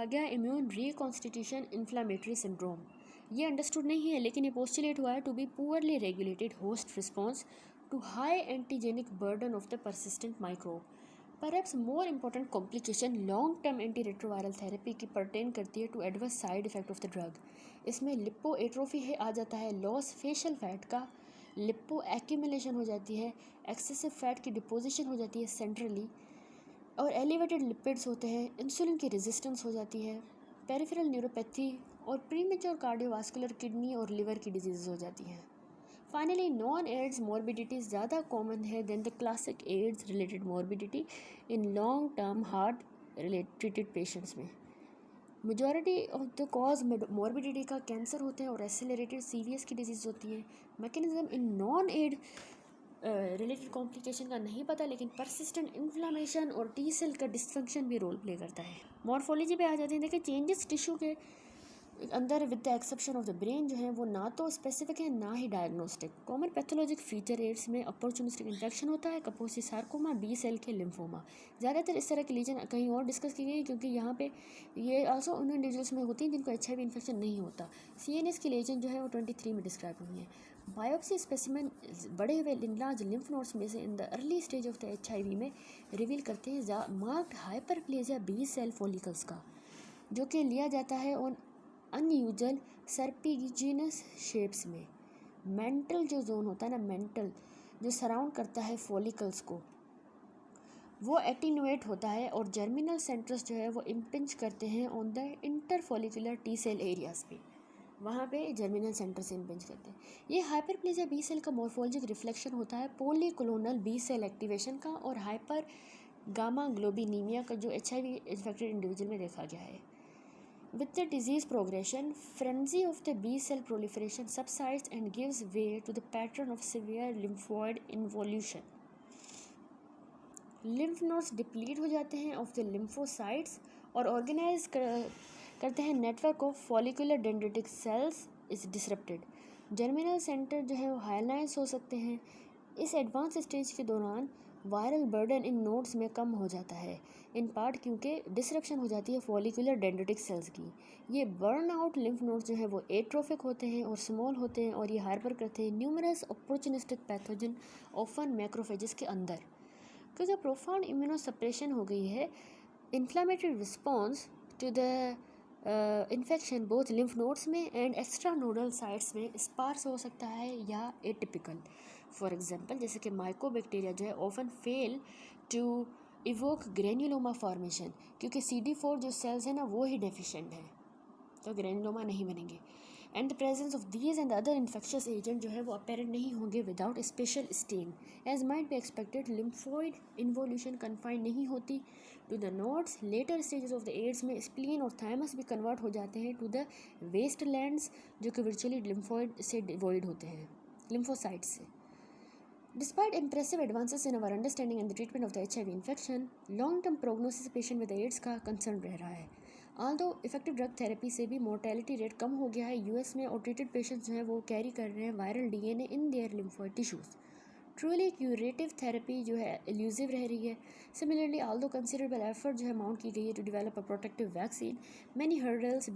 कहा गया immune reconstitution inflammatory syndrome. ये अंडरस्टूड नहीं है, लेकिन ये पोस्टुलेट हुआ है to be poorly regulated host response to high antigenic burden of the persistent microbe. Perhaps more important complication long term anti retroviral therapy की परटेन करती है to adverse side effect of the drug. इसमें lipoatrophy है आ जाता है, loss facial fat का, lipo accumulation हो जाती है, एक्सेसिव फैट की डिपोजिशन हो जाती है सेंट्रली, और एलिवेटेड लिपिड्स होते हैं, इंसुलिन की रेजिस्टेंस हो जाती है, पेरिफेरल न्यूरोपैथी और प्रीमेच्योर कार्डियोवास्कुलर किडनी और लिवर की डिजीज़ हो जाती हैं। फाइनली नॉन एड्स मॉर्बिडिटी ज़्यादा कॉमन है than the classic AIDS related morbidity in long term HAART treated patients में। Majority of the cause morbidity का कैंसर होते हैं और एक्सेलरेटेड सीवीएस की डिजीज़ होती है। Mechanism in non AIDS related complication का नहीं पता, लेकिन परसिस्टेंट इन्फ्लामेशन और टी सेल का डिस्फंक्शन भी रोल प्ले करता है। मॉर्फोलॉजी पे आ जाते हैं। देखिए चेंजेस टिश्यू के अंदर with the exception of the brain जो है वो ना तो स्पेसिफिक है ना ही diagnostic. Common pathologic feature AIDS में अपॉर्चुनिस्टिक इन्फेक्शन होता है, कपोसी सार्कोमा, बी सेल के लिम्फोमा। ज़्यादातर इस तरह की लीजन कहीं और डिस्कस की गई क्योंकि यहाँ पे ये आल्सो उन इंडिविजुअल्स में होती हैं जिनको HIV इन्फेक्शन नहीं होता। CNS की लीजन जो है वो 23 में डिस्क्राइब हुई है। बायोप्सी स्पेसिमेन बड़े हुए लार्ज लिम्फ नोड्स में से in the early stage of the HIV में रिवील करते हैं marked hyperplasia B cell follicles का, जो कि लिया जाता है ऑन अनयूजुअल सर्पिजिनस शेप्स में। मेंटल जो जोन होता है ना, मेंटल जो सराउंड करता है फॉलिकल्स को, वो एटीनुएट होता है और जर्मिनल सेंटर्स जो है वो इम्पिंज करते हैं on the interfollicular T cell areas पे, वहाँ पे जर्मिनल सेंटर से इम्पिंज करते हैं। ये हाइपरप्लेजिया बी सेल का मॉर्फोलॉजिक रिफ्लेक्शन होता है पॉलीक्लोनल बी सेल एक्टिवेशन का और हाइपर गामा ग्लोबिनीमिया का, जो HIV इन्फेक्टेड इंडिविजुअल में देखा गया है। With the disease progression, frenzy of the B cell proliferation subsides and gives way to the pattern of severe lymphoid involution. Lymph nodes deplete हो जाते हैं of the lymphocytes और organize करते हैं network of follicular dendritic cells is disrupted. Germinal center जो है वो हाइलाइज हो सकते हैं। इस एडवांस स्टेज के दौरान वायरल बर्डन इन नोड्स में कम हो जाता है, इन पार्ट क्योंकि डिसरप्शन हो जाती है फॉलिकुलर डेंड्रिटिक सेल्स की। ये बर्न आउट लिम्फ नोड्स जो है वो एट्रोफिक होते हैं और स्मॉल होते हैं और ये हार्बर करते हैं numerous opportunistic pathogen often macrophages के अंदर। क्योंकि प्रोफाउंड इम्यूनोसप्रेशन हो गई है, inflammatory response to the infection both lymph nodes में एंड एक्स्ट्रा नोडल साइट्स में स्पार्स हो सकता है या एटिपिकल। फॉर एग्जांपल जैसे कि माइकोबैक्टीरिया जो है often fail to evoke granuloma formation, क्योंकि CD4 जो सेल्स हैं ना वो ही डेफिशिएंट है, तो ग्रेन्युलोमा नहीं बनेंगे। And the presence of these and other infectious agent जो है वो अपेरेंट नहीं होंगे without special stain as might be expected. Lymphoid involution confined नहीं होती to the nodes. Later stages of the AIDS में स्प्लीन और थाइमस भी कन्वर्ट हो जाते हैं टू द वेस्ट लैंड्स, जो कि वर्चुअली लिम्फोइड से डिवॉइड होते हैं, लिम्फोसाइट्स से। Despite impressive advances in our understanding and the treatment of the HIV infection, long-term prognosis patient with AIDS का concern रह रहा है। Although effective drug therapy से भी mortality rate कम हो गया है US में, और treated patients जो है वो कैरी कर रहे हैं viral DNA in their lymphoid tissues. Truly curative therapy जो है elusive रह रही है। Similarly, although considerable effort जो है माउंट की गई है to develop a protective vaccine, many hurdles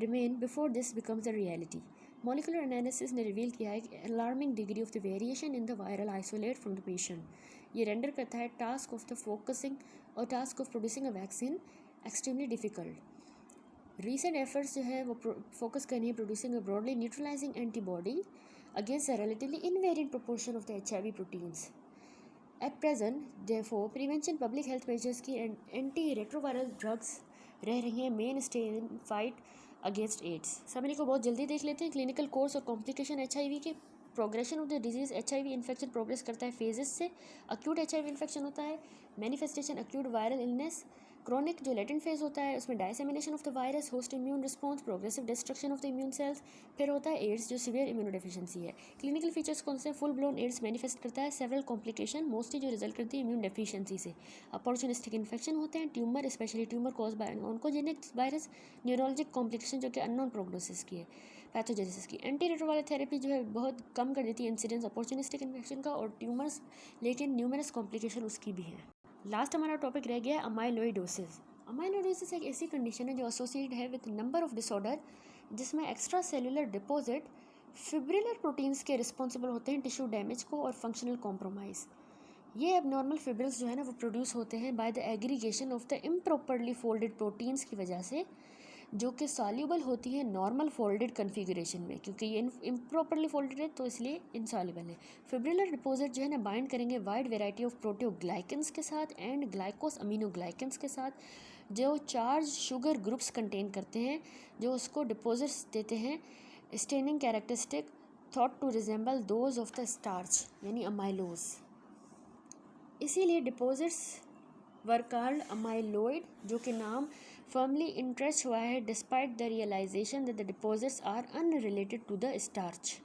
remain before this becomes a reality. Molecular analysis ने रिवील किया है कि alarming degree of the variation in the viral isolate from the patient. ये रेंडर करता है task of the focusing और task of producing a vaccine extremely difficult. Recent efforts जो है वो फोकस करनी है producing a broadly neutralizing antibody against a relatively invariant proportion of the HIV proteins. At present, therefore, prevention public health measures की anti-retroviral drugs रह रही हैं mainstay in fight against AIDS. Summary को बहुत जल्दी देख लेते हैं। क्लिनिकल कोर्स और कॉम्प्लिकेशन HIV के progression of the disease. HIV infection progress करता है फेजेस से। अक्यूट HIV इन्फेक्शन होता है, manifestation acute viral illness. Chronic जो लेटेंट फेज होता है उसमें dissemination of the virus, host immune response, progressive destruction of the immune cells. फिर होता है एड्स जो सीवियर इम्यूनोडेफिशिएंसी है। क्लिनिकल फीचर्स कौन से? फुल ब्लोन एड्स मैनिफेस्ट करता है सेवरल कॉम्प्लिकेशन मोस्टली जो रिजल्ट करती है इम्यून डेफिशिएंसी से। अपॉर्चुनिस्टिक इन्फेक्शन होते हैं, tumour specially tumour cause by oncogenic virus, neurologic complication जो कि अननोन प्रोग्नोसिस की है, पैथोजेनेसिस की। एंटी रेट्रोवायरल थेरेपी जो है बहुत कम कर देती है इंसिडेंस अपॉर्चुनिस्टिक इन्फेक्शन का और ट्यूमर्स, लेकिन न्यूमरस कॉम्प्लिकेशन उसकी भी है। लास्ट हमारा टॉपिक रह गया है अमाइलोइडोसिस। अमाइलोइडोसिस एक ऐसी कंडीशन है जो एसोसिएटेड है विद नंबर ऑफ डिसऑर्डर जिसमें extra cellular deposit fibrillar proteins के रिस्पॉन्सिबल होते हैं टिश्यू डैमेज को और फंक्शनल कॉम्प्रोमाइज़। ये एबनॉर्मल फिब्रिल्स जो है ना वो प्रोड्यूस होते हैं by the aggregation of the improperly folded proteins की वजह से, जो कि सॉल्यूबल होती है नॉर्मल फोल्डेड कन्फिगरेशन में, क्योंकि ये इम्प्रॉपरली फोल्डेड है तो इसलिए इनसॉल्यूबल है। फिब्रिलर डिपॉजिट जो है ना बाइंड करेंगे वाइड वेराइटी ऑफ प्रोटियोग्लाइकन्स के साथ एंड ग्लाइकोस अमीनोग्लाइकन्स के साथ, जो चार्ज शुगर ग्रुप्स कंटेन करते हैं, जो उसको डिपॉजिट्स देते हैं staining characteristic thought to resemble those of the starch यानी अमाइलोज। इसीलिए डिपॉजिट्स वर कॉल्ड अमाइलोइड, जो कि नाम फर्मली इंटरेस्ट हुआ है despite the realisation that the deposits are unrelated to the starch.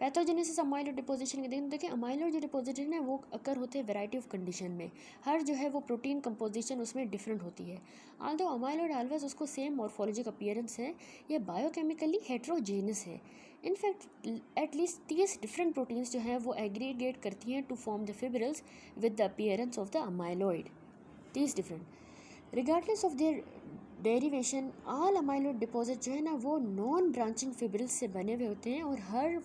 Pathogenesis amyloid deposition के देखिए अमाइलोइड जो डिपोजिट है ना वो अकर होते हैं वैरायटी ऑफ कंडीशन में, हर जो है वो प्रोटीन कंपोजिशन उसमें डिफरेंट होती है। आल्दो अमाइलोइड ऑलवेज उसको सेम मॉर्फोलॉजिक अपीयरेंस है, ये बायोकेमिकली हेट्रोजेनस है। इनफैक्ट एटलीस्ट 30 डिफरेंट प्रोटीन्स जो हैं वो एग्रीगेट करती हैं to form the fibrils with the appearance of the amyloid, 30 different. Regardless of their derivation all amyloid deposit जो है ना वो नॉन ब्रांचिंग फिब्रिल्स से बने हुए होते हैं और हर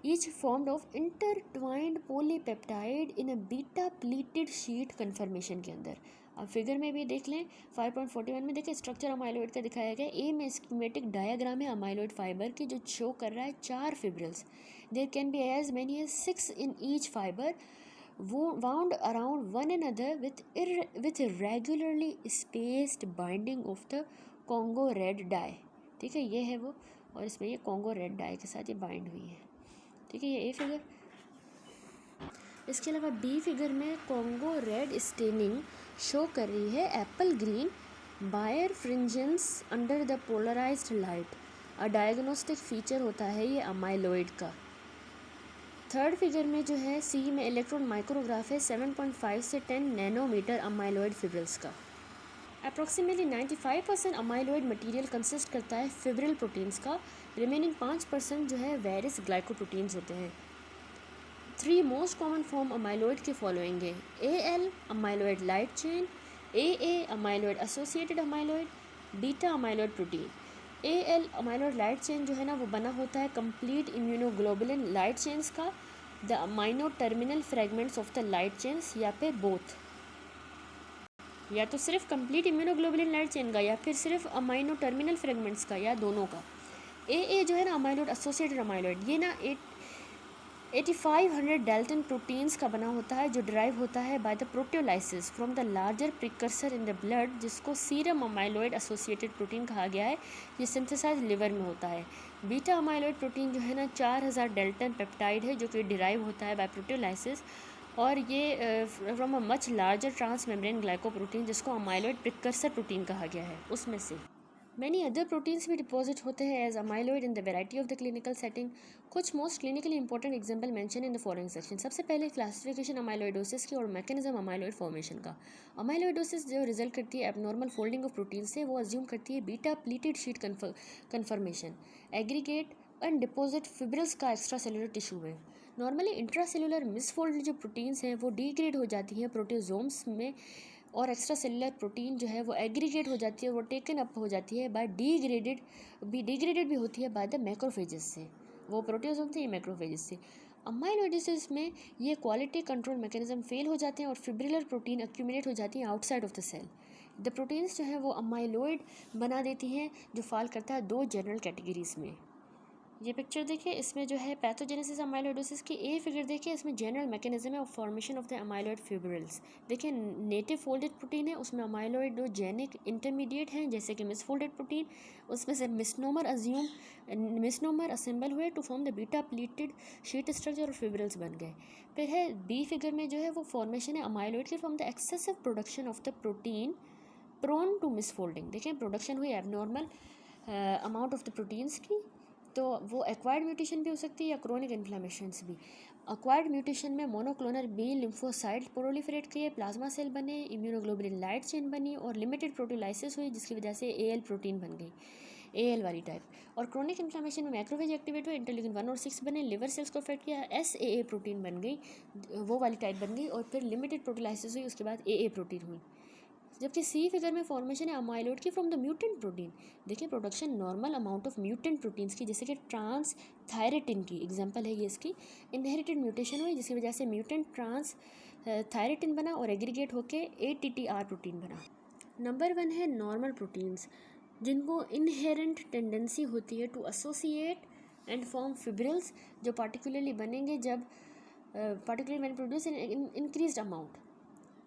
each formed of intertwined polypeptide in a beta pleated sheet conformation के अंदर। अब फिगर में भी देख लें 5.41 में देखें स्ट्रक्चर अमाइलोइड का दिखाया गया। ए में स्कीमेटिक डायग्राम है अमाइलोइड फाइबर की जो शो कर रहा है 4 fibrils. There can be as many as 6 in each fibre wound around one another with irregularly spaced binding of the Congo red dye। ठीक है, ये है वो, और इसमें ये Congo red dye के साथ ये बाइंड हुई है। ठीक है, ये ए फिगर। इसके अलावा बी फिगर में Congo red staining शो कर रही है apple green birefringence under the polarised light. A diagnostic feature होता है ये अमाइलोइड का। थर्ड फिगर में जो है सी में इलेक्ट्रॉन माइक्रोग्राफ है 7.5 से 10 नैनोमीटर अमाइलोइड फिब्रिल्स का। अप्रॉक्सीमेटली 95% अमाइलोइड मटेरियल कंसिस्ट करता है फिब्रिल प्रोटीन्स का, रिमेनिंग 5% जो है वेरियस ग्लाइकोप्रोटीन्स होते हैं। 3 मोस्ट कॉमन फॉर्म अमाइलोइड के फॉलोइंग है L amyloid light chain, A amyloid associated amyloid, beta amyloid protein. L amyloid light chain जो है ना वो बना होता है कंप्लीट इम्यूनोग्लोबुलिन लाइट चेन्स का, the amino terminal fragments of the light chains, या फिर बोथ, या तो सिर्फ कंप्लीट इम्यूनोग्लोबुलिन लाइट चेन का या फिर सिर्फ अमाइनो टर्मिनल फ्रेगमेंट्स का, या दोनों का। ए जो है ना अमाइलोइड एसोसिएटेड अमाइलोइड, ये ना 8500 डेल्टन प्रोटीन्स का बना होता है जो डिराइव होता है by the proteolysis from the larger precursor in the blood, जिसको सीरम अमाइलोइड एसोसिएटेड प्रोटीन कहा गया है। ये सिंथेसाइज लिवर में होता है। बीटा अमाइलोइड प्रोटीन जो है ना 4000 डेल्टन पेप्टाइड है जो कि डिराइव होता है बाय प्रोटियोलाइसिस, और ये from a much larger transmembrane glycoprotein जिसको अमाइलोइड प्रिकर्सर प्रोटीन कहा गया है उसमें से। मैनी अदर प्रोटीन्स भी डिपॉजिट होते हैं as amyloid in the variety of the clinical setting. कुछ most clinically important example mention in the following section. सबसे पहले क्लासिफिकेशन अमाइलोइडोसिस की और मैकेनिज्म अमाइलोइड फॉर्मेशन का। अमाइलोइडोसिस जो रिजल्ट करती है एबनॉर्मल फोल्डिंग ऑफ प्रोटीन से, वो अज्यूम करती है beta pleated sheet conformation, aggregate and deposit fibrils का एक्स्ट्रा सेलुलर टिश्यू में। नॉर्मली इंट्रासेलुलर मिसफोल्ड जो प्रोटीन्स हैं वो डिग्रेड हो जाती हैं प्रोटियोजोम्स में, और एक्स्ट्रा सेलुलर प्रोटीन जो है वो एग्रीगेट हो जाती है, वो टेकन अप हो जाती है बाय डिग्रेडेड भी होती है बाय द मैक्रोफेजेस से। वो प्रोटियोजोम थे, ये मैक्रोफेजेस से। अमाइलोइडोसिस में ये क्वालिटी कंट्रोल मैकेनिज्म फेल हो जाते हैं और फिब्रिलर प्रोटीन एक्यूमुलेट हो जाती हैं outside of the cell. The proteins जो है वो अमाइलोइड बना देती हैं, जो फॉल करता है 2 जनरल कैटेगरीज में। ये पिक्चर देखिए, इसमें जो है पैथोजेनेसिस अमाइलोइडोसिस की ए फिगर देखिए, इसमें जनरल मैकेनिज्म है of formation of the amyloid fibrils. देखिए नेटिव फोल्डेड प्रोटीन है, उसमें अमाइलोइडोजेनिक इंटरमीडिएट हैं जैसे कि मिसफोल्डेड प्रोटीन, उसमें से मिसनोमर असेंबल हुए to form the beta pleated sheet structure और फिब्रिल्स बन गए। फिर है बी फिगर में जो है वो फॉर्मेशन है अमाइलोइड की from the excessive production of the protein prone to misfolding. देखिए प्रोडक्शन हुई abnormal amount of the proteins की, तो वो एक्वायर्ड म्यूटेशन भी हो सकती है या क्रोनिक इन्फ्लेमेशंस भी। एक्वायर्ड म्यूटेशन में मोनोक्लोनल बी लिम्फोसाइट प्रोलिफरेट किए, प्लाज्मा सेल बने, इम्यूनोग्लोबुलिन लाइट चेन बनी और लिमिटेड प्रोटीलाइसिस हुई, जिसकी वजह से एएल प्रोटीन बन गई, एएल वाली टाइप। और क्रोनिक इन्फ्लेमेशन में मैक्रोफेज एक्टिवेट हुए, इंटरल्यूकिन 1 और 6 बने, लिवर सेल्स को अफेक्ट किया, एसएए प्रोटीन बन गई, वो वाली टाइप बन गई, और फिर लिमिटेड प्रोटीलाइसिस हुई, उसके बाद एए प्रोटीन हुई। जबकि सी फिगर में फॉर्मेशन है अमाइलॉइड की फ्रॉम द म्यूटेंट प्रोटीन। देखिए production normal amount of mutant proteins की, जैसे कि ट्रांस थायरेटिन की एग्जांपल है ये, इसकी इनहेरिटेड म्यूटेशन हुई जिसकी वजह से म्यूटेंट ट्रांस थायरेटिन बना और एग्रीगेट होके ATTR प्रोटीन बना। नंबर 1 है नॉर्मल प्रोटीन्स, जिनको इनहेरेंट टेंडेंसी होती है to associate and form fibrils, जो पार्टिकुलरली बनेंगे जब particularly when produce in increased amount.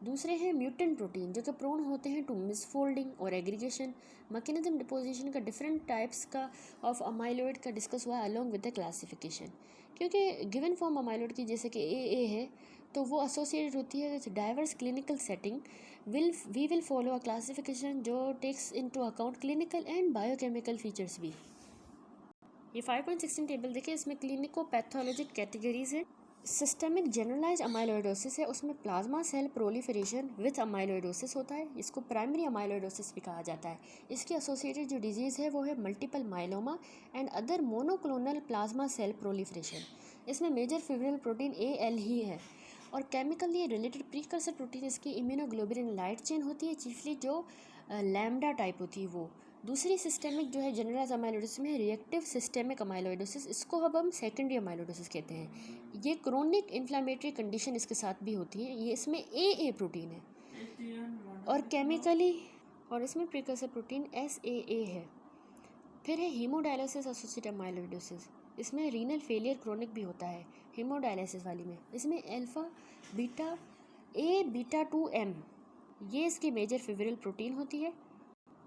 दूसरे हैं म्यूटेंट प्रोटीन, जो कि प्रोन होते हैं टू मिसफोल्डिंग और एग्रीगेशन। मैकेनिज्म डिपोजिशन का डिफरेंट टाइप्स का ऑफ अमाइलॉइड का डिस्कस हुआ है अलोंग विद द क्लासिफिकेशन। क्योंकि गिवन फॉर्म अमाइलॉइड की जैसे कि AA है तो वो एसोसिएटेड होती है with diverse clinical setting. We will follow a classification जो takes into account clinical and biochemical features भी। ये 5.16 टेबल देखिए, इसमें क्लिनिको पैथोलॉजिक कैटेगरीज है। सिस्टेमिक जनरलाइज अमाइलॉइडोसिस है, उसमें plasma cell proliferation with amyloidosis होता है, इसको प्राइमरी अमाइलॉइडोसिस भी कहा जाता है। इसकी एसोसिएटेड जो डिजीज़ है वो है multiple myeloma and other monoclonal plasma cell proliferation. इसमें मेजर फिब्रिल प्रोटीन AL ही है और केमिकली रिलेटेड प्रीकर्सर प्रोटीन इसकी इम्यूनोग्लोबुलिन लाइट चेन होती है, चीफली जो लैम्डा टाइप होती है वो। दूसरी सिस्टेमिक जो है जनरलाइज अमाइलोइडोसिस में रिएक्टिव सिस्टेमिक अमाइलोइडोसिस, इसको अब हम सेकेंडरी अमाइलोइडोसिस कहते हैं। ये क्रोनिक इन्फ्लामेटरी कंडीशन इसके साथ भी होती है। ये इसमें AA प्रोटीन है और केमिकली, और इसमें प्रीकर्सर प्रोटीन SAA है। फिर है हीमोडायलिसिस एसोसिएटेड अमाइलोइडोसिस, इसमें रीनल फेलियर क्रोनिक भी होता है हीमोडायलिसिस वाली में। इसमें अल्फा बीटा A-beta-2M ये इसकी मेजर फिब्रिल प्रोटीन होती है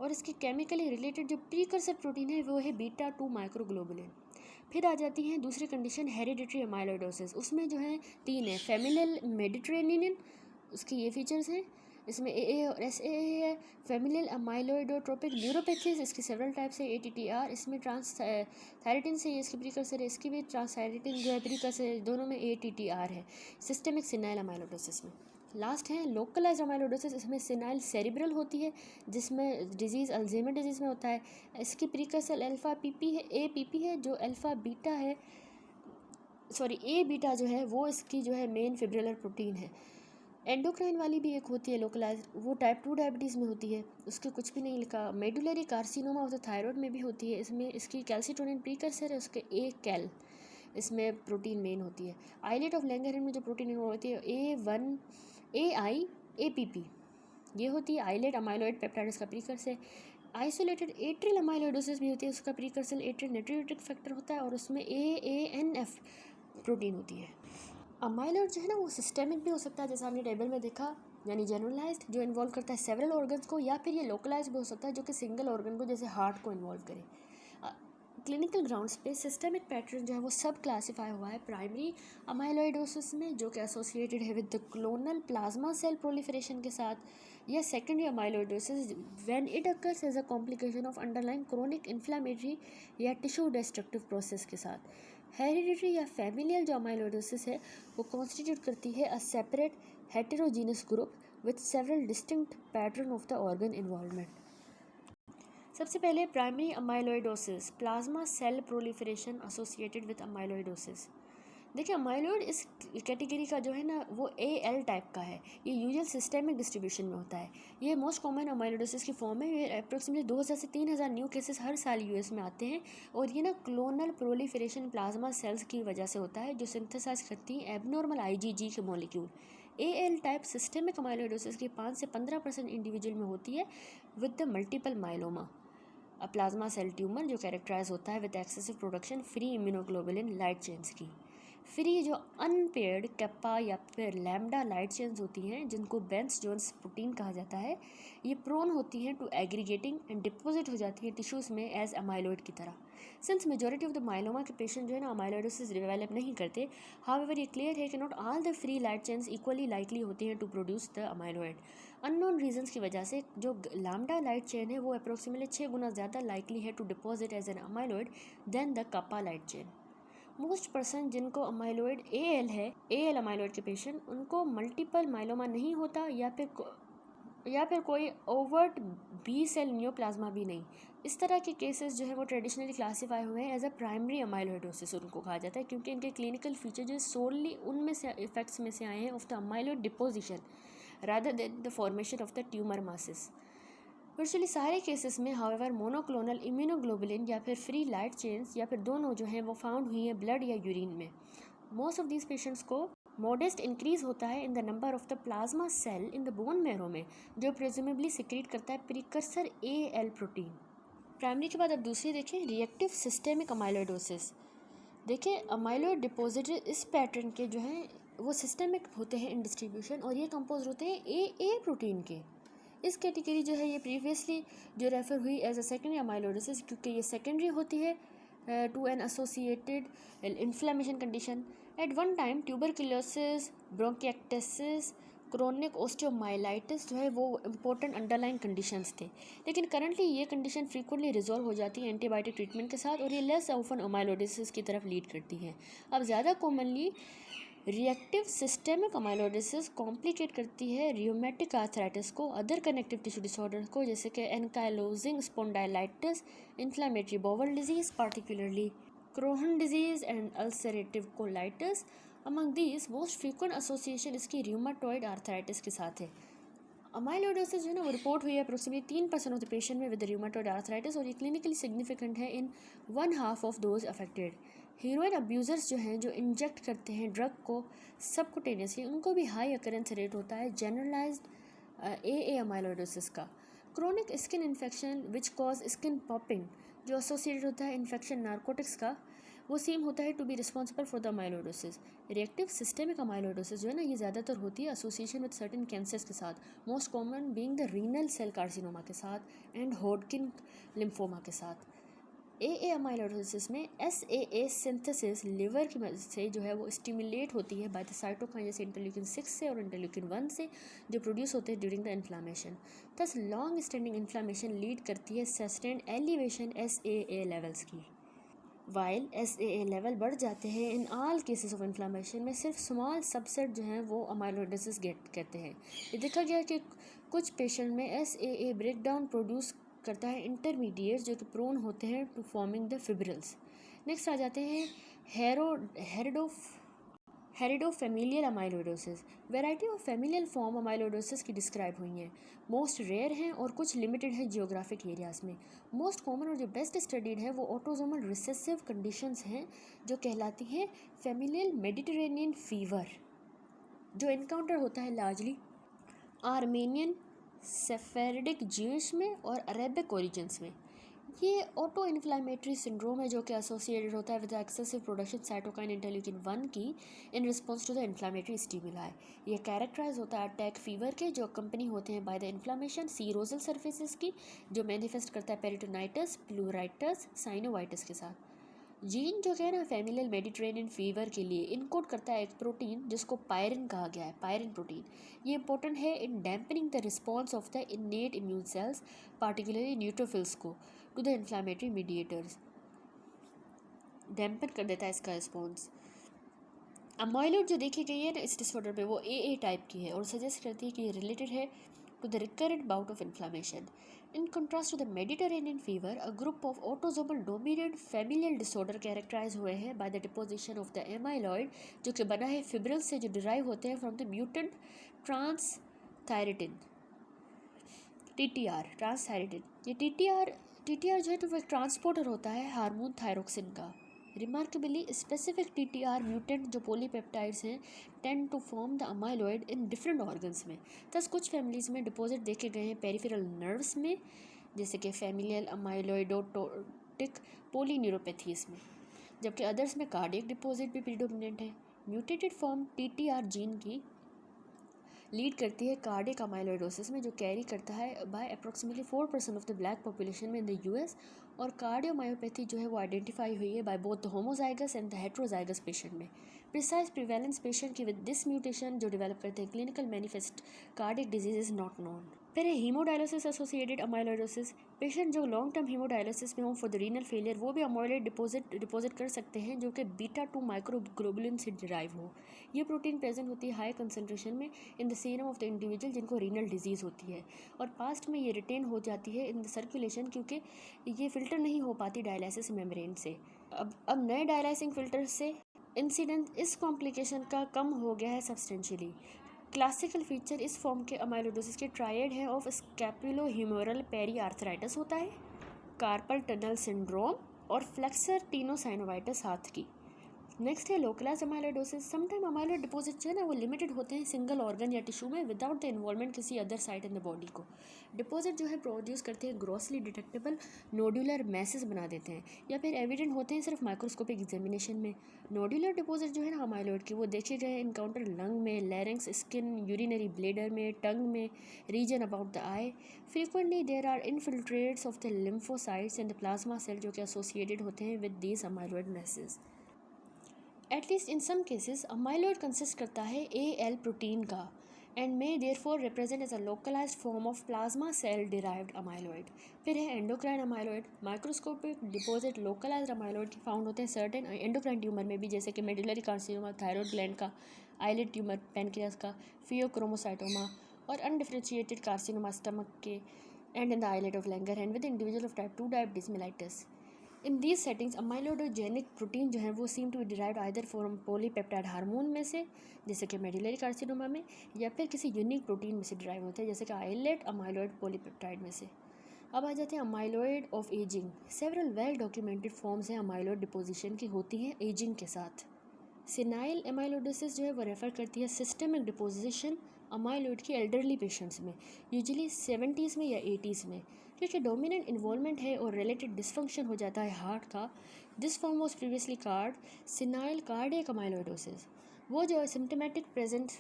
और इसकी केमिकली रिलेटेड जो प्रीकर्सर प्रोटीन है वो है बीटा 2 माइक्रोग्लोबुलिन। फिर आ जाती हैं दूसरी कंडीशन हेरिडिटरी अमाइलोइडोसिस, उसमें जो है 3 है फैमिलियल मेडिटेरेनियन, उसके ये फीचर्स हैं। इसमें AA और SAA है। फैमिलियल अमाइलोइडोट्रोपिक न्यूरोपैथीज, इसकी सेवरल टाइप्स है। ATTR, इसमें ट्रांस थायरेटिन से ये इसकी प्रीकर्सर है, इसकी भी ट्रांस थायरेटिन जो है प्रीकर्सर है, दोनों में ATTR है। सिस्टेमिक सिनाइल अमाइलोइडोसिस में लास्ट है लोकलाइज अमाइलोइडोसिस, इसमें सिनाइल सेरिब्रल होती है जिसमें डिजीज़ अल्जाइमर डिजीज़ में होता है। इसकी प्रीकर्सर अल्फा PP है, APP है, जो अल्फा बीटा है, सॉरी A बीटा जो है वो इसकी जो है मेन फिब्रिलर प्रोटीन है। एंडोक्राइन वाली भी एक होती है लोकलाइज, वो टाइप 2 डायबिटीज़ में होती है, उसके कुछ भी नहीं लिखा। Medullary carcinoma of the thyroid में भी होती है, इसमें इसकी कैल्सिटोनिन प्रीकर्सर है, उसके A-कैल इसमें प्रोटीन मेन होती है। आइलेट ऑफ लैंगरहैंस में जो प्रोटीन इन्वॉल्व होती है A1 AI-APP ये होती है आइलेट अमाइलॉइड पेप्टाइड्स का प्रीकर्सर है। आइसोलेटेड एट्रियल अमाइलोइडोसिस भी होती है, उसका प्रीकर्सर एट्रियल नाइट्रोटिक फैक्टर होता है और उसमें AANF प्रोटीन होती है। अमाइलॉइड जो है ना वो सिस्टेमिक भी हो सकता है, जैसा हमने टेबल में देखा, यानी जनरलाइज्ड जो इन्वॉल्व करता है सेवरल ऑर्गन्स को, या फिर ये लोकलाइज भी हो सकता है जो कि सिंगल ऑर्गन को जैसे हार्ट को इन्वॉल्व करे। क्लिनिकल ग्राउंड्स पे सिस्टेमिक पैटर्न जो है वो सब क्लासीफाई हुआ है प्राइमरी अमाइलॉइडोसिस में, जो कि एसोसिएटेड है with the clonal plasma cell proliferation के साथ, या secondary amyloidosis when it occurs as a complication of underline chronic inflammatory या टिश्यू डिस्ट्रक्टिव प्रोसेस के साथ। हेरिडिटरी या फैमिलियल जो अमाइलॉइडोसिस है वो कॉन्स्टिट्यूट करती है a separate heterogeneous group with several distinct pattern of the organ involvement. सबसे पहले primary amyloidosis, plasma cell proliferation associated with amyloidosis. देखिए अमाइलॉइड इस कैटेगरी का जो है ना वो AL टाइप का है, ये यूजुअल सिस्टेमिक डिस्ट्रीब्यूशन में होता है। ये मोस्ट कॉमन अमाइलॉइडोसिस की फॉर्म है। ये अप्रोक्सीमेटली 2000 से 3000 न्यू केसेस हर साल US में आते हैं और ये ना क्लोनल प्रोलिफरेशन प्लाज्मा सेल्स की वजह से होता है जो सिंथेसाइज करती हैं एबनॉर्मल IgG के molecule. AL type systemic amyloidosis की 5 से 15% इंडिविजुअल में होती है with the multiple myeloma, a plasma cell tumour जो कैरेक्टराइज होता है with excessive production free immunoglobulin light chains की। फ्री जो अनपेयर्ड कैप्पा या फिर लैम्डा लाइट चेन्स होती हैं जिनको बेंस जोन्स प्रोटीन कहा जाता है, ये प्रोन होती हैं टू एग्रीगेटिंग एंड डिपोजिट हो जाती हैं टिश्यूज़ में एज अमाइलॉइड की तरह। Since majority of the myeloma के पेशेंट जो है ना अमाइलॉइडोसिस डेवलप नहीं करते, हाउएवर ये क्लियर है कि not all the free light chains equally likely होती हैं to produce the amyloid. Unknown reasons की वजह से जो लैम्डा लाइट चेन है वो अप्रोक्सीमेटली 6 गुना ज़्यादा लाइकली है to deposit as an amyloid than the kappa light chain. Most person जिनको अमाइलॉइड AL है, AL अमाइलॉइड के पेशेंट, उनको मल्टीपल माइलोमा नहीं होता या फिर कोई ओवर्ट B सेल न्यूप्लाज्मा भी नहीं। इस तरह के केसेस जो है वो ट्रेडिशनली क्लासीफाई हुए हैं एज अ प्राइमरी अमाइलॉइडोसिस उनको कहा जाता है, क्योंकि इनके क्लिनिकल फीचर जो सोलली उनमें से इफेक्ट्स में से आए हैं of the amyloid deposition rather than the formation of the tumor masses. Virtually सारे केसेस में हाउएवर मोनोक्लोनल इम्यूनोग्लोबुलिन या फिर फ्री लाइट चेन्स या फिर दोनों जो हैं वो फाउंड हुई हैं ब्लड या यूरिन में. मोस्ट ऑफ दीज पेशेंट्स को मॉडेस्ट इंक्रीज होता है in the number of the plasma cell in the bone marrow में, जो प्रेज्यूमेबली सिक्रीट करता है प्रीकर्सर AL प्रोटीन. प्राइमरी के बाद अब दूसरी देखें, रिएक्टिव सिस्टेमिक अमाइलोइडोसिस. देखिए अमाइलोइड डिपोजिट इस पैटर्न के जो हैं वो सिस्टेमिक होते हैं इन डिस्ट्रीब्यूशन और ये कंपोज होते हैं AA प्रोटीन के. इस कैटेगरी जो है ये प्रीवियसली जो रेफर हुई एज अ सेकेंडरी अमाइलोइडोसिस, क्योंकि ये सेकेंडरी होती है to an associated inflammation condition. At one time tuberculosis, bronchiectasis, chronic osteomyelitis जो है वो इम्पोर्टेंट अंडरलाइन कंडीशंस थे, लेकिन करंटली ये कंडीशन फ्रीक्वेंटली रिजॉल्व हो जाती है एंटीबायोटिक ट्रीटमेंट के साथ और ये लेस ऑफन अमाइलोइडोसिस की तरफ लीड करती है. अब ज़्यादा commonly reactive systemic amyloidosis complicate करती है रियोमेटिक आर्थराइटिस को, अदर कनेक्टिव टिश्यू डिसऑर्डर को जैसे कि ankylosing spondylitis, inflammatory bowel disease particularly Crohn disease and ulcerative colitis. Among these most frequent association इसकी रियोमेटॉइड आर्थराइटिस के साथ है. अमाइलोइडोसिस जो है ना वो रिपोर्ट हुई है अप्रोक्सीमेटली 3% ऑफ द पेशेंट में विद रियोमेटॉइड आर्थराइटिस और ये क्लिनिकली सिग्निफिकेंट है इन 1/2 of those affected. Heroine abusers जो हैं जो इंजेक्ट करते हैं ड्रग को सबकुटेनियसली, उनको भी हाई अकरेंस रेट होता है जनरलाइज्ड AA अमाइलोइडोसिस का. Chronic skin infection which cause skin popping जो एसोसिएटेड होता है इन्फेक्शन नार्कोटिक्स का, वो सेम होता है to be responsible for the amyloidosis. Reactive systemic amyloidosis जो है ना ये ज़्यादातर होती है एसोसिएशन विद सर्टेन कैंसर्स के साथ, most common being the renal cell carcinoma के साथ एंड हॉडकिन लिम्फोमा के साथ. AA अमाइलोइडोसिस में SAA सिंथेसिस लिवर की मदद से जो है वो स्टिमुलेट होती है बाय द साइटोकाइन जैसे इंटरल्यूकिन 6 से और इंटरल्यूकिन 1 से, जो प्रोड्यूस होते हैं during the inflammation. Thus long standing inflammation lead करती है सस्टेन्ड एलिवेशन SAA लेवल्स की. वाइल SAA लेवल बढ़ जाते हैं in all cases of inflammation में, सिर्फ स्मॉल सबसेट जो हैं वो अमाइलोइडोसिस गेट कहते हैं. ये देखा गया कि कुछ पेशेंट में SAA ब्रेकडाउन प्रोड्यूस करता है इंटरमीडिएट जो कि प्रोन होते हैं to forming the fibrils. Next आ जाते हैं heredofamilial amyloidosis. Variety of familial form amyloidosis की डिस्क्राइब हुई हैं. मोस्ट रेयर हैं और कुछ लिमिटेड हैं जियोग्राफिक एरियाज़ में. मोस्ट कॉमन और जो बेस्ट स्टडीड है वो ऑटोजोमल रिसेसिव कंडीशंस हैं जो कहलाती हैं फेमिलियल मेडिटेरेनियन फीवर, जो इनकाउंटर होता है लार्जली आर्मेनियन, सेफेरिडिक ज्यूइश में और अरेबिक ओरिजिन्स में. ये ऑटो इन्फ्लामेटरी सिंड्रोम है जो कि एसोसिएटेड होता है with excessive production cytokine interleukin 1 की in response to the inflammatory stimuli. ये कैरेक्टराइज होता है अटैक फीवर के जो कंपनी होते हैं by the inflammation, serosal surfaces की जो मैनिफेस्ट करता है पेरिटोनाइटिस, प्लूराइटिस, साइनोवाइटिस के साथ. जीन जो है ना फेमिलियल मेडिटेरेनियन फीवर के लिए इनकोड करता है एक प्रोटीन जिसको पायरिन कहा गया है, पायरिन प्रोटीन. ये इंपॉर्टेंट है in dampening the response of the innate immune cells particularly neutrophils को to the inflammatory mediators, dampen कर देता है इसका रिस्पॉन्स. अमाइलोइड जो देखी गई है ना इस डिसऑर्डर पे वो AA टाइप की है और सजेस्ट करती है कि ये रिलेटेड है to the recurrent bout of inflammation. In contrast to the Mediterranean fever, a group of autosomal dominant familial disorder characterized हुए हैं by the deposition of the amyloid जो कि बना है fibrils से जो derive होते हैं from the mutant transthyretin TTR transthyretin. ये TTR जो है तो वो एक ट्रांसपोर्टर होता है हार्मोन थायरोक्सिन का. रिमार्केबली स्पेसिफिक TTR म्यूटेंट जो पॉलीपेप्टाइड्स हैं tend to form the amyloid in different organs में. थस कुछ फैमिलीज़ में डिपॉजिट देखे गए हैं पेरिफेरल नर्व्स में जैसे कि फैमिलियल अमाइलॉइडोटिक पोलीन्यूरोपैथीज में, जबकि अदर्स में कार्डियक डिपॉजिट भी प्रीडोमिनेंट है. म्यूटेटेड फॉर्म TTR जीन की लीड करती है कार्डियक अमाइलोइडोसिस में जो कैरी करता है by approximately 4% of the black population में इन द US. और कार्डियोमायोपैथी जो है वो आइडेंटिफाई हुई है by both the homozygous and the heterozygous patient में. प्रिसाइज प्रिवेलेंस पेशेंट की विद दिस म्यूटेशन जो डेवलप करते हैं clinical manifest cardiac disease is not known. फिर हीमोडायलिसिस एसोसिएटेड अमाइलोइडोसिस. पेशेंट जो लॉन्ग टर्म हीमोडायलिसिस में हो फॉर द रीनल फेलियर वो भी अमाइलॉइड डिपॉजिट कर सकते हैं जो कि बीटा-2 माइक्रोग्लोबुलिन से डिराइव हो. ये प्रोटीन प्रेजेंट होती है हाई कंसनट्रेशन में in the serum of the individual जिनको रीनल डिजीज़ होती है और पास्ट में ये रिटेन हो जाती है इन द सर्कुलेशन क्योंकि ये फिल्टर नहीं हो पाती डायलिसिस मेम्ब्रेन से. अब नए डायलाइसिंग फिल्टर से इंसिडेंस इस कॉम्प्लिकेशन का कम हो गया है सब्सटेंशियली. क्लासिकल फीचर इस फॉर्म के अमाइलोइडोसिस के ट्रायड है ऑफ स्कैपुलोह्यूमरल पेरीआर्थराइटिस होता है, कार्पल टनल सिंड्रोम और फ्लेक्सर टीनोसाइनोवाइटिस हाथ की। नेक्स्ट है localise amyloidosis. Sometime amyloid deposit जो है ना वो लिमिटेड होते हैं सिंगल ऑर्गन या टिश्यू में विदाउट द इन्वॉल्वमेंट किसी other site in the body को। डिपॉजिट जो है प्रोड्यूस करते हैं ग्रॉसली डिटेक्टेबल नोडुलर मैसेस बना देते हैं या फिर एविडेंट होते हैं सिर्फ माइक्रोस्कोपिक एग्जामिनेशन में। नोडुलर डिपॉजिट जो है ना अमाइलोइड के वो देखे गए इनकाउंटर लंग में, लैरिंक्स, स्किन, यूरिनरी ब्लेडर में, टंग में, region about the eye. Frequently there are infiltrates of the lymphocytes and the plasma cell जो कि एसोसिएटेड होते हैं with these amyloid masses. At least in some cases amyloid consist करता है AL protein का and may therefore represent as a localised form of plasma cell derived amyloid. फिर है endocrine amyloid. Microscopic deposit localized amyloid की found होते हैं certain endocrine tumour में भी, जैसे कि मेडुलरी कार्सिनोमा, थायराइड ग्लैंड का, आइलेट ट्यूमर, पैनक्रियास का, फियोक्रोमोसाइटोमा और अनडिफरेंशिएटेड कार्सिनोमा स्टमक के and in the islet of Langerhans with individual of type 2 diabetes mellitus. In these settings amyloidogenic protein जो है वो seem to be derived either from polypeptide hormone में से, जैसे कि मेडुलरी कार्सिनोमा में, या फिर किसी यूनिक प्रोटीन में से डिराइव होते हैं, जैसे कि आइलेट अमाइलोइड पॉलीपेप्टाइड में से। अब आ जाते हैं amyloid of ageing. Several well documented forms हैं अमाइलोइड डिपोजिशन की होती हैं एजिंग के साथ। सेनाइल एमाइलोइडोसिस जो है वो रेफर करती है सिस्टमिक डिपोजिशन अमाइलोइड की एल्डरली पेशेंट्स में, यूजुअली 70s में या 80s में, क्योंकि डोमिनेंट इन्वॉल्वमेंट है और रिलेटेड डिसफंक्शन हो जाता है हार्ट का। This form was previously called senile cardiac amyloidosis. वो जो सिम्टोमेटिक प्रेजेंट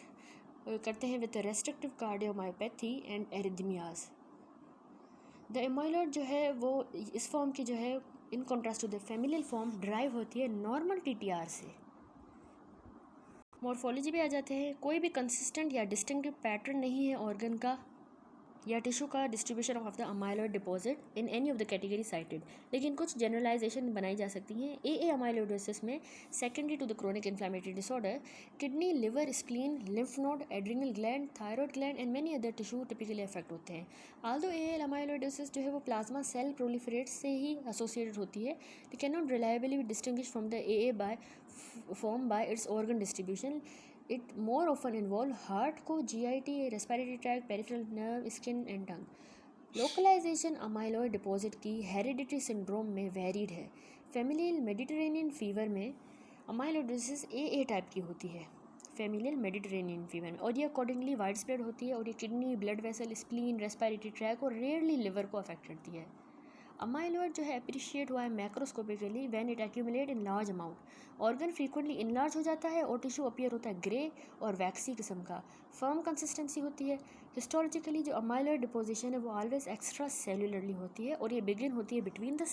करते हैं with restrictive cardiomyopathy and arrhythmias. The amyloid जो है वो इस फॉर्म की जो है in contrast to the familial form derive होती है नॉर्मल TTR से। मॉर्फोलॉजी पे आ जाते हैं। कोई भी कंसिस्टेंट या डिस्टिंक्टिव पैटर्न नहीं है ऑर्गन का या टिश्यू का distribution of the amyloid deposit in any of the category cited, लेकिन कुछ जनरलाइजेशन बनाई जा सकती हैं। AA अमाइलोइडोसिस में secondary to the chronic inflammatory disorder kidney, liver, spleen, lymph node, adrenal gland, thyroid gland and many other tissue typically affect होते हैं। Aldous AL amyloidosis जो है वो प्लाज्मा सेल प्रोलिफरेट से ही एसोसिएटेड होती है, they can not reliably be distinguish from the AA by form by its organ distribution. It more often involve heart को, GIT, respiratory tract, peripheral nerve, skin and tongue. Localization amyloid deposit की hereditary syndrome में varied है। Familial Mediterranean fever में amyloidosis AA type की होती है, familial Mediterranean fever में, और ये अकॉर्डिंगली वाइड स्प्रेड होती है और ये kidney, blood vessel, spleen, respiratory tract और रेयरली लिवर को अफेक्ट करती है। अमाइलोइड जो है अप्रिशिएट हुआ है macroscopically when it accumulate in large amount. Organ frequently enlarge हो जाता है और टिश्यू अपीयर होता है ग्रे और वैक्सी किस्म का, फर्म कंसिस्टेंसी होती है। हिस्टोलॉजिकली जो अमाइलोइड डिपोजिशन है वो ऑलवेज एक्स्ट्रा सेलुलरली होती है और ये बिगिन होती है between the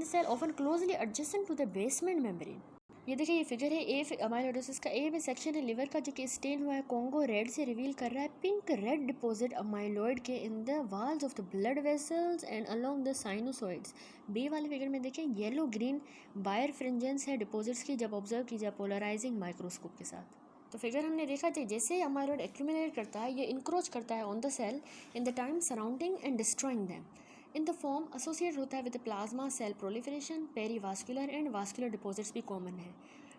cell often closely adjacent to the basement membrane. ये देखिए ये फिगर है ए अमाइलोइडोसिस का। ए में सेक्शन है लिवर का जो कि स्टेन हुआ है कॉन्गो रेड से, रिवील कर रहा है पिंक रेड डिपॉजिट अमाइलोइड के in the walls of the blood vessels and along the sinusoids. B वाले फिगर में देखें येलो ग्रीन बायरफ्रिंजेंस है डिपॉजिट्स की जब ऑब्जर्व की जाए पोलराइजिंग माइक्रोस्कोप के साथ। तो फिगर हमने देखा था जैसे अमाइलोइड एक्यूमुलेट करता है ये इंक्रोच करता है on the cell in the time surrounding and destroying them. In the form associate होता है with plasma cell proliferation, perivascular and vascular deposits भी कॉमन है।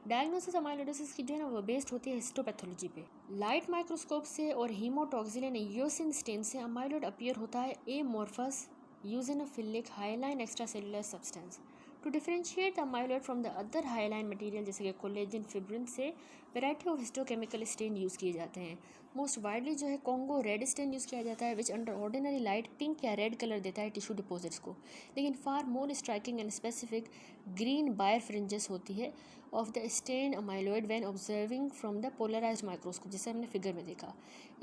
डायग्नोसिस अमाइलोइडोसिस की जो है ना वो बेस्ड होती है हिस्टोपैथोलॉजी पे। लाइट माइक्रोस्कोप से और हीमोटॉक्सिलिन यूसिन स्टेन से अमाइलोइड अपीयर होता है amorphous eosinophilic hyaline extracellular substance. To differentiate the amyloid from the other hyaline material जैसे कि कोलेजन, फिब्रिन से variety of histochemical stain use किए जाते हैं। मोस्ट वाइडली जो है कॉन्गो रेड स्टेन यूज़ किया जाता है which under ordinary light pink या रेड कलर देता है टिश्यू डिपॉजिट्स को, लेकिन far more striking and specific green birefringence होती है of the stain amyloid when observing from the polarized microscope, जैसे हमने फिगर में देखा।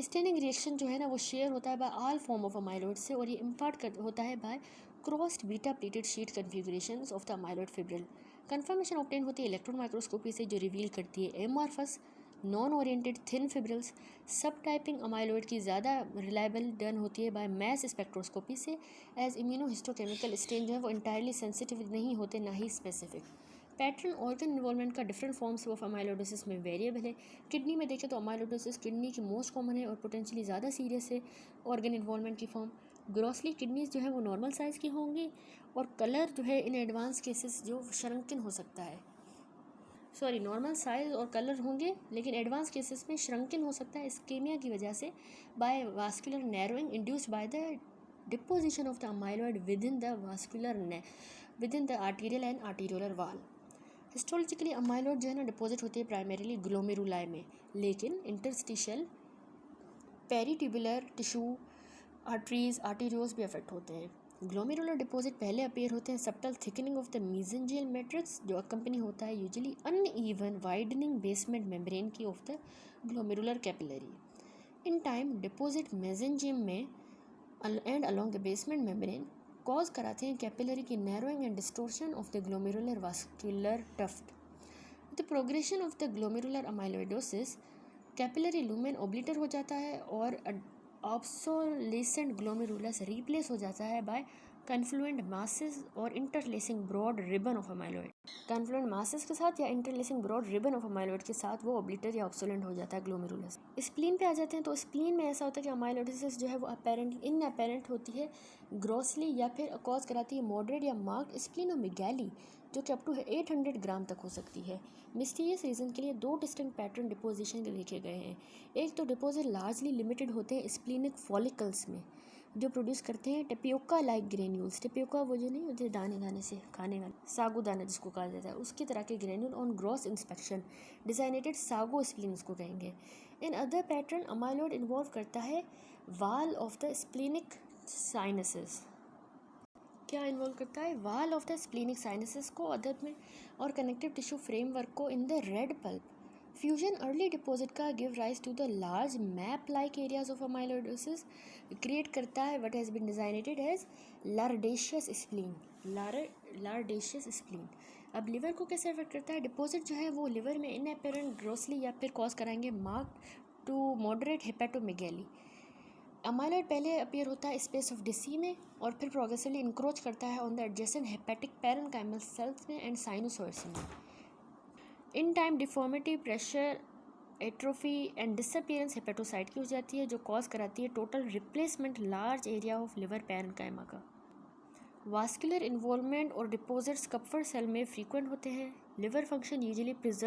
स्टेनिंग रिएक्शन जो है ना वो शेयर होता है by all form of amyloid से और ये इम्पार्ट होता है by crossed beta pleated sheet configurations of the amyloid fibril. Confirmation obtain होती है इलेक्ट्रॉन माइक्रोस्कोपी से जो रिवील करती है amorphous non oriented thin fibrils. Subtyping amyloid की ज़्यादा रिलायबल डन होती है बाय मैस स्पेक्ट्रोस्कोपी से, एज इम्यूनोहिस्टोकेमिकल स्टेन जो है वो इंटायरली सेंसिटिव नहीं होते ना ही स्पेसिफिक। पैटर्न ऑर्गन इन्वॉल्वमेंट का डिफरेंट फॉर्म्स ऑफ अमाइलोइडोसिस में वेरिएबल है। किडनी में देखें तो अमाइलोइडोसिस किडनी की मोस्ट कॉमन है और पोटेंशियली ज़्यादा सीरियस है ऑर्गन इन्वॉल्वमेंट की फॉर्म। ग्रॉसली किडनीज जो है वो नॉर्मल साइज़ की होंगी और कलर जो है इन एडवांस केसेस जो शरंकिन हो सकता है। नॉर्मल साइज और कलर होंगे, लेकिन एडवांस केसेस में श्रंकन हो सकता है इस्केमिया की वजह से by vascular narrowing induced by the deposition of the amyloid within the arterial and arteriolar wall. Histologically amyloid जो है ना डिपॉजिट होती है प्राइमरीली ग्लोमेरुलाई में, लेकिन इंटरस्टिशियल पेरिट्यूबुलर टिश्यू आर्टरीज आर्टीरियोज भी अफेक्ट होते हैं। ग्लोमेरुलर डिपॉजिट पहले अपीयर होते हैं subtle thickening of the mesangial matrix, जो अकम्पनी होता है usually uneven widening basement membrane की of the glomerular capillary. In time deposit mesangium में and along the basement membrane cause कराते हैं कैपिलरी की narrowing and distortion of the glomerular vascular tuft. The progression of the glomerular amyloidosis capillary lumen obliterate हो जाता है और ऑब्सोलेसेंट glomerulus replace हो जाता है बाय कन्फ्लुएंट मासेस और interlacing broad ribbon of amyloid. Confluent masses के साथ या interlacing broad ribbon of amyloid के साथ वो ओब्लिटर या ऑब्सोलेंट हो जाता है ग्लोमेरुलस। स्प्लीन पे आ जाते हैं तो स्प्लीन में ऐसा होता है कि अमाइलोइडोसिस जो है वो इनअपेरेंट होती है ग्रॉसली या फिर कॉज कराती है मॉडरेट या मार्क्ड स्प्लीनोमेगैली, जो कि अप टू 800 ग्राम तक हो सकती है। मिस्टीरियस रीज़न के लिए 2 डिस्टिंक्ट पैटर्न डिपोजिशन के देखे गए हैं। एक तो डिपोजिट लार्जली लिमिटेड होते हैं स्प्लीनिक फॉलिकल्स में, जो प्रोड्यूस करते हैं टेपियोका लाइक ग्रेन्यूल्स। टेपियोका वो जो नहीं होते दाने दाने से खाने वाले सागुदाना जिसको कहा जाता है, उसकी तरह के granule on gross inspection designated sago spleen उसको कहेंगे। In other pattern amyloid involve करता है wall of the splenic sinuses. क्या इन्वॉल्व करता है? Wall of the splenic sinuses को अदर में और कनेक्टिव टिश्यू फ्रेमवर्क को in the red pulp. Fusion early deposit का give rise to the large map like areas of amyloidosis create करता है what has been designated as lardaceous spleen. लार्डेशियस spleen. अब liver को कैसे affect करता है? Deposit जो है वो लिवर में इनअपेरेंट ग्रोसली या फिर कॉज कराएंगे मार्क टू मॉडरेट हेपेटोमेगैली। अमाइलॉइड पहले अपीयर होता है स्पेस ऑफ डिसी में और फिर प्रोग्रेसिवली इंक्रोच करता है on the adjacent hepatic parenchymal cells में एंड साइनोसॉइड्स में। In time deformity, pressure, atrophy and disappearance hepatocyte की हो जाती है, जो कॉज कराती है total replacement large area of liver parenchyma का। वास्कुलर इन्वॉल्वमेंट और डिपॉजिट्स कप्फर सेल में फ्रीक्वेंट होते हैं। Liver function usually preserve